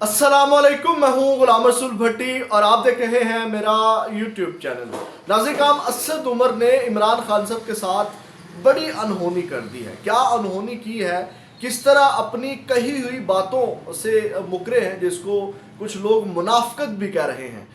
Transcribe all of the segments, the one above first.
अस्सलाम वालेकुम, मैं हूँ गुलाम रसूल भट्टी और आप देख रहे हैं मेरा यूट्यूब चैनल। नाज़रीन काम, असद उमर ने इमरान खान साहब के साथ बड़ी अनहोनी कर दी है। क्या अनहोनी की है, किस तरह अपनी कही हुई बातों से मुकरे हैं, जिसको कुछ लोग मुनाफिकत भी कह रहे हैं।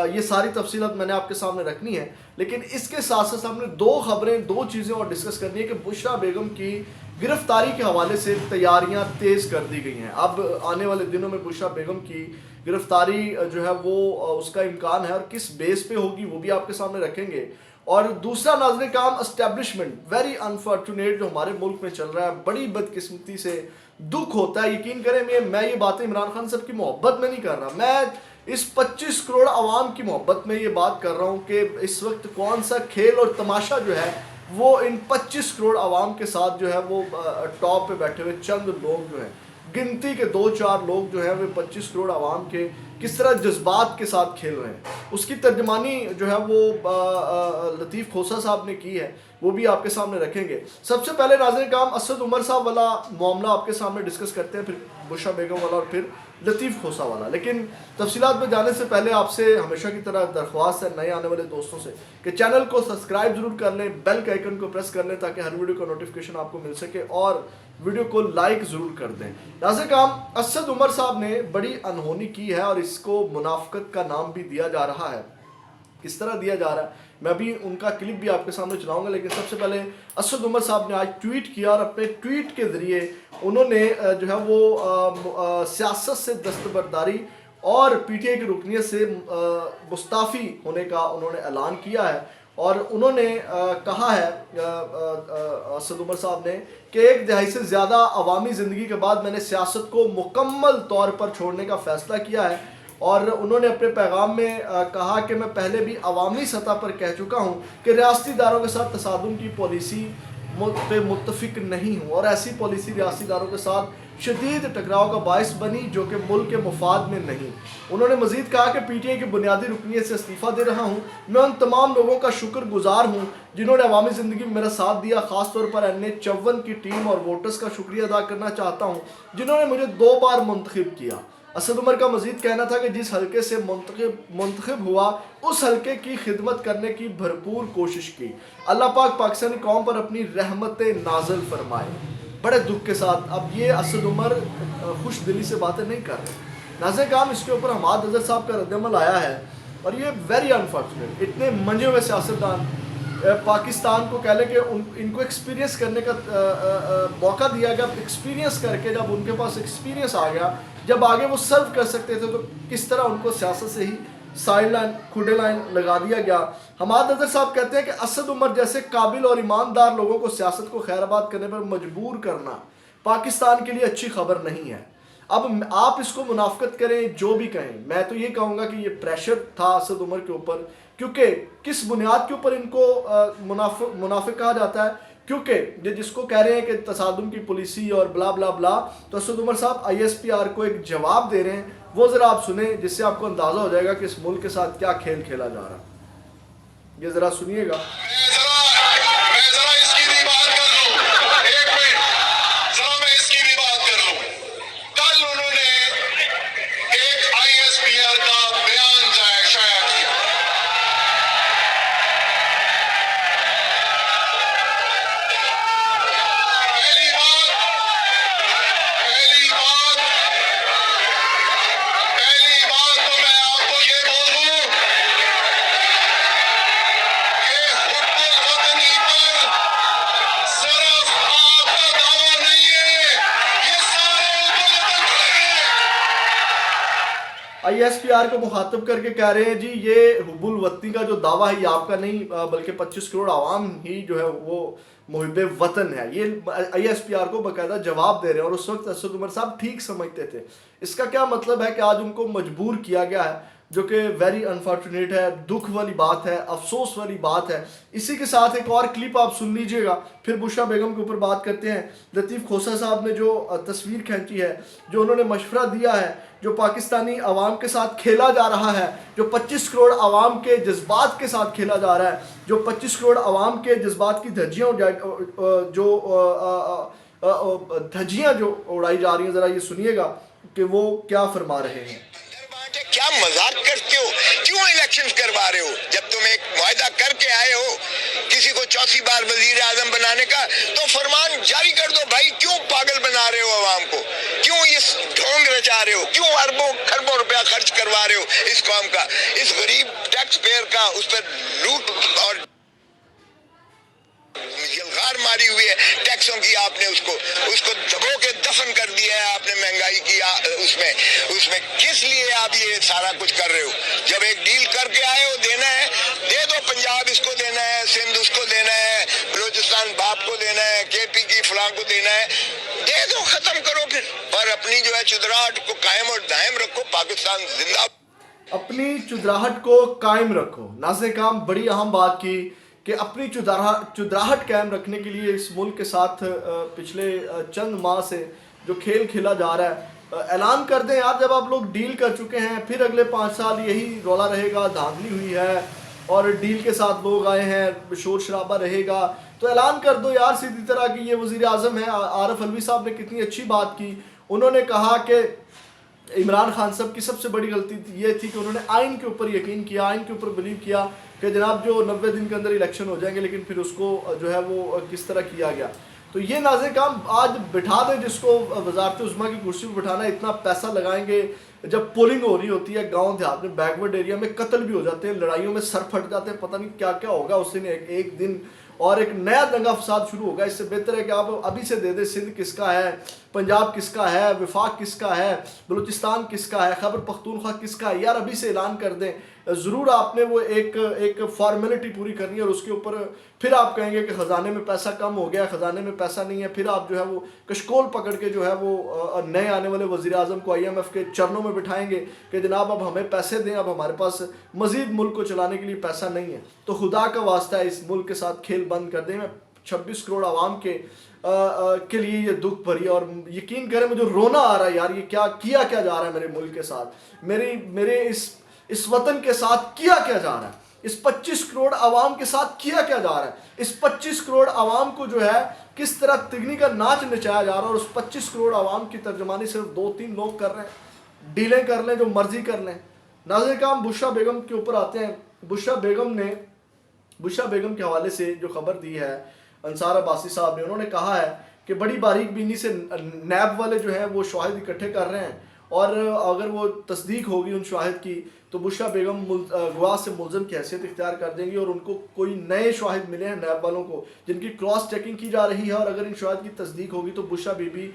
ये सारी तफसीलात मैंने आपके सामने रखनी है, लेकिन इसके साथ साथ हमने दो खबरें, दो चीज़ें और डिस्कस करनी है कि बुशरा बेगम की गिरफ्तारी के हवाले से तैयारियां तेज़ कर दी गई हैं। अब आने वाले दिनों में बुशरा बेगम की गिरफ्तारी जो है वो उसका इम्कान है, और किस बेस पे होगी वो भी आपके सामने रखेंगे। और दूसरा नाज़रीन काम, एस्टेब्लिशमेंट वेरी अनफॉर्चुनेट जो हमारे मुल्क में चल रहा है, बड़ी बदकिस्मती से दुख होता है। यकीन करें, मैं ये बातें इमरान खान साहब की मोहब्बत में नहीं कर रहा, मैं इस 25 करोड़ आवाम की मोहब्बत में ये बात कर रहा हूँ कि इस वक्त कौन सा खेल और तमाशा जो है वो इन 25 करोड़ आवाम के साथ जो है वो टॉप पे बैठे हुए चंद लोग जो हैं, गिनती के 2-4 लोग जो हैं वो 25 करोड़ आवाम के किस तरह जज्बात के साथ खेल रहे हैं, उसकी तर्जमानी जो है वो लतीफ़ खोसा साहब ने की है, वो भी आपके सामने रखेंगे। सबसे पहले नाज़रीन काम, असद उमर साहब वाला मामला आपके सामने डिस्कस करते हैं, फिर बुशरा बेगम वाला और फिर लतीफ़ खोसा वाला। लेकिन तफसीलात में जाने से पहले आपसे हमेशा की तरह दरख्वास्त है नए आने वाले दोस्तों से कि चैनल को सब्सक्राइब जरूर कर लें, बेल के आइकन को प्रेस कर लें ताकि हर वीडियो का नोटिफिकेशन आपको मिल सके, और वीडियो को लाइक ज़रूर कर दें। नाज़रीन काम, असद उमर साहब ने बड़ी अनहोनी की है और इसको मुनाफिकत का नाम भी दिया जा रहा है। किस तरह दिया जा रहा है, मैं भी उनका क्लिप भी आपके सामने चलाऊंगा, लेकिन सबसे पहले असद उमर साहब ने आज ट्वीट किया और अपने ट्वीट के ज़रिए उन्होंने जो है वो सियासत से दस्तबरदारी और पीटीआई की रुकनीत से मुस्ताफ़ी होने का उन्होंने ऐलान किया है। और उन्होंने कहा है असद उमर साहब ने कि 1 दहाई से ज़्यादा अवामी ज़िंदगी के बाद मैंने सियासत को मुकम्मल तौर पर छोड़ने का फ़ैसला किया है। और उन्होंने अपने पैगाम में कहा कि मैं पहले भी अवामी सतह पर कह चुका हूँ कि रियासती इदारों के साथ तसादुम की पॉलिसी पे मुत्तफिक नहीं हूँ, और ऐसी पॉलिसी रियासती इदारों के साथ शदीद टकराव का बायस बनी जो कि मुल्क के मुफाद में नहीं। उन्होंने मजीद कहा कि पीटीआई की बुनियादी रुकनीत से इस्तीफ़ा दे रहा हूँ। मैं उन तमाम लोगों का शुक्रगुजार हूँ जिन्होंने अवामी ज़िंदगी में मेरा साथ दिया, ख़ासतौर पर NH54 की टीम और वोटर्स का शुक्रिया अदा करना चाहता हूँ जिन्होंने मुझे 2 बार मुंतखब किया। असद उमर का मजीद कहना था कि जिस हल्के से मुंतखब हुआ उस हल्के की खिदमत करने की भरपूर कोशिश की। अल्लाह पाक पाकिस्तानी कौम पर अपनी रहमत नाज़िल फरमाए। बड़े दुख के साथ अब ये असद उमर खुश दिली से बातें नहीं कर रहे। नाज़रीन काम, इसके ऊपर हमाद अज़हर साहब का रद्दअमल आया है, और ये वेरी अनफॉर्चुनेट, इतने मंजे हुए सियासतदान पाकिस्तान को कह लें कि इनको एक्सपीरियंस करने का मौका दिया गया। एक्सपीरियंस करके जब उनके पास एक्सपीरियंस आ गया, जब आगे वो सर्व कर सकते थे, तो किस तरह उनको सियासत से ही साइड लाइन, खुडे लाइन लगा दिया गया। हमाद अज़हर साहब कहते हैं कि असद उमर जैसे काबिल और ईमानदार लोगों को सियासत को खैराबाद करने पर मजबूर करना पाकिस्तान के लिए अच्छी खबर नहीं है। अब आप इसको मुनाफिकत करें, जो भी कहें, मैं तो ये कहूँगा कि ये प्रेशर था असद उमर के ऊपर, क्योंकि किस बुनियाद के ऊपर इनको मुनाफिक कहा जाता है, क्योंकि ये जिसको कह रहे हैं कि तसादुम की पॉलिसी और ब्ला ब्ला ब्ला, तो असद उमर साहब ISPR को एक जवाब दे रहे हैं, वो ज़रा आप सुने, जिससे आपको अंदाज़ा हो जाएगा कि इस मुल्क के साथ क्या खेल खेला जा रहा है। ये ज़रा सुनिएगा। ISPR को मुखातब करके कह रहे हैं, जी ये हुब्बुल वतनी का जो दावा है ये आपका नहीं, बल्कि 25 करोड़ आवाम ही जो है वो मुहिब्बे वतन है। ये ISPR को बाकायदा जवाब दे रहे हैं, और उस वक्त असद उमर साहब ठीक समझते थे। इसका क्या मतलब है कि आज उनको मजबूर किया गया है, जो कि वेरी अनफॉर्चुनेट है, दुख वाली बात है, अफसोस वाली बात है। इसी के साथ एक और क्लिप आप सुन लीजिएगा, फिर बुशरा बेगम के ऊपर बात करते हैं। लतीफ़ खोसा साहब ने जो तस्वीर खींची है, जो उन्होंने मशवरा दिया है, जो पाकिस्तानी अवाम के साथ खेला जा रहा है, जो 25 करोड़ अवाम के जज्बात के साथ खेला जा रहा है, जो 25 करोड़ अवाम के जज्बात की धज्जियाँ जो धज्जियाँ जो उड़ाई जा रही हैं, ज़रा ये सुनिएगा کہ وہ کیا فرما رہے ہیں۔ کیا مذاق کرتے ہو؟ کیوں الیکشن کروا رہے ہو؟ جب تم ایک معاہدہ کر کے آئے ہو کسی کو چوتھی بار وزیر اعظم بنانے کا تو فرمان جاری کر دو بھائی، کیوں پاگل بنا رہے ہو عوام کو؟ کیوں اس ڈھونگ رچا رہے ہو؟ کیوں اربوں کھربوں روپیہ خرچ کروا رہے ہو اس قوم کا، اس غریب ٹیکس پیئر کا؟ اس پر لوٹ اور یلغار ماری ہوئی ہے ٹیکسوں کی، آپ نے اس کو دبو کے دفن کر دیا ہے آپ نے مہنگائی کی اس میں کس لیے آپ یہ سارا کچھ کر رہے ہو؟ جب ایک ڈیل کر کے آئے ہو دینا ہے دے دو، پنجاب اس کو دینا ہے، سندھ اس کو دینا ہے، بلوچستان باپ کو دینا ہے، کے پی کی فلاں کو دینا ہے، دے دو، ختم کرو پھر، اور اپنی جو ہے چدراہٹ کو قائم اور دائم رکھو۔ پاکستان زندہ، اپنی چدراہٹ کو قائم رکھو۔ ناظرین کرام، بڑی اہم بات کی کہ اپنی چدراہٹ قائم رکھنے کے لیے اس ملک کے ساتھ پچھلے چند ماہ سے جو کھیل کھیلا جا رہا ہے، اعلان کر دیں یار، جب آپ لوگ ڈیل کر چکے ہیں پھر اگلے 5 سال یہی رولا رہے گا، دھاندلی ہوئی ہے اور ڈیل کے ساتھ لوگ آئے ہیں، شور شرابہ رہے گا، تو اعلان کر دو یار سیدھی طرح کہ یہ وزیر اعظم ہے۔ عارف علوی صاحب نے کتنی اچھی بات کی، انہوں نے کہا کہ عمران خان صاحب کی سب سے بڑی غلطی یہ تھی کہ انہوں نے آئین کے اوپر یقین کیا، آئین کے اوپر بلیو کیا کہ جناب جو 90 دن کے اندر الیکشن ہو جائیں گے، لیکن پھر اس کو جو ہے وہ کس طرح کیا گیا۔ تو یہ ناظرین کرام آج بٹھا دیں جس کو وزارت عظمیٰ کی کرسی پہ بٹھانا، اتنا پیسہ لگائیں گے، جب پولنگ ہو رہی ہوتی ہے گاؤں دیہات میں، بیک ورڈ ایریا میں قتل بھی ہو جاتے ہیں، لڑائیوں میں سر پھٹ جاتے ہیں، پتہ نہیں کیا کیا ہوگا اس دن، ایک دن اور ایک نیا دنگا فساد شروع ہوگا۔ اس سے بہتر ہے کہ آپ ابھی سے دے دیں، سندھ کس کا ہے، پنجاب کس کا ہے، وفاق کس کا ہے، بلوچستان کس کا ہے، خیبر پختونخوا کس کا ہے، یار ابھی سے اعلان کر دیں۔ ضرور آپ نے وہ ایک فارمیلٹی پوری کرنی ہے اور اس کے اوپر پھر آپ کہیں گے کہ خزانے میں پیسہ کم ہو گیا، خزانے میں پیسہ نہیں ہے، پھر آپ جو ہے وہ کشکول پکڑ کے جو ہے وہ نئے آنے والے وزیر اعظم کو IMF کے چرنوں میں بٹھائیں گے کہ جناب اب ہمیں پیسے دیں، اب ہمارے پاس مزید ملک کو چلانے کے لیے پیسہ نہیں ہے۔ تو خدا کا واسطہ ہے اس ملک کے ساتھ کھیل بند کر دیں۔ میں 26 کروڑ عوام کے لیے یہ دکھ بھری، اور یقین کریں مجھے رونا آ رہا ہے یار، یہ کیا جا رہا ہے میرے ملک کے ساتھ، میرے اس وطن کے ساتھ کیا جا رہا ہے، اس 25 کروڑ عوام کے ساتھ کیا جا رہا ہے، اس 25 کروڑ عوام کو جو ہے کس طرح تگنی کا ناچ نچایا جا رہا ہے، اور اس 25 کروڑ عوام کی ترجمانی صرف 2-3 لوگ کر رہے ہیں، ڈیلیں کر لیں جو مرضی کر لیں۔ ناظرین کرام، بشرا بیگم کے اوپر آتے ہیں۔ بشرا بیگم کے حوالے سے جو خبر دی ہے انصار عباسی صاحب نے، انہوں نے کہا ہے کہ بڑی باریک بینی سے نیب والے جو ہیں وہ شواہد اکٹھے کر رہے ہیں، اور اگر وہ تصدیق ہوگی ان شواہد کی تو بشرا بیگم گواہ سے ملزم کی حیثیت اختیار کر دیں گی، اور ان کو کوئی نئے شواہد ملے ہیں نیب والوں کو جن کی کراس چیکنگ کی جا رہی ہے، اور اگر ان شواہد کی تصدیق ہوگی تو بشرا بی بی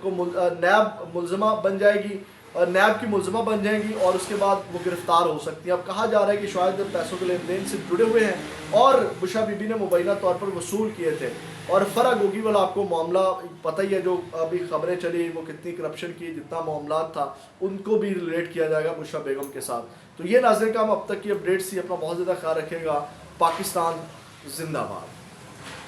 کو نیب ملزمہ بن جائے گی، اور نیب کی ملزمہ بن جائیں گی، اور اس کے بعد وہ گرفتار ہو سکتی ہیں۔ اب کہا جا رہا ہے کہ شاید پیسوں کے لین دین سے جڑے ہوئے ہیں اور بشرا بی بی نے مبینہ طور پر وصول کیے تھے، اور فرا گوگی والا آپ کو معاملہ پتہ ہی ہے، جو ابھی خبریں چلی وہ کتنی کرپشن کی، جتنا معاملات تھا ان کو بھی ریلیٹ کیا جائے گا بشرا بیگم کے ساتھ۔ تو یہ ناظرین کا اب تک کی اپڈیٹس تھی، اپنا بہت زیادہ خیال رکھے گا۔ پاکستان زندہ باد۔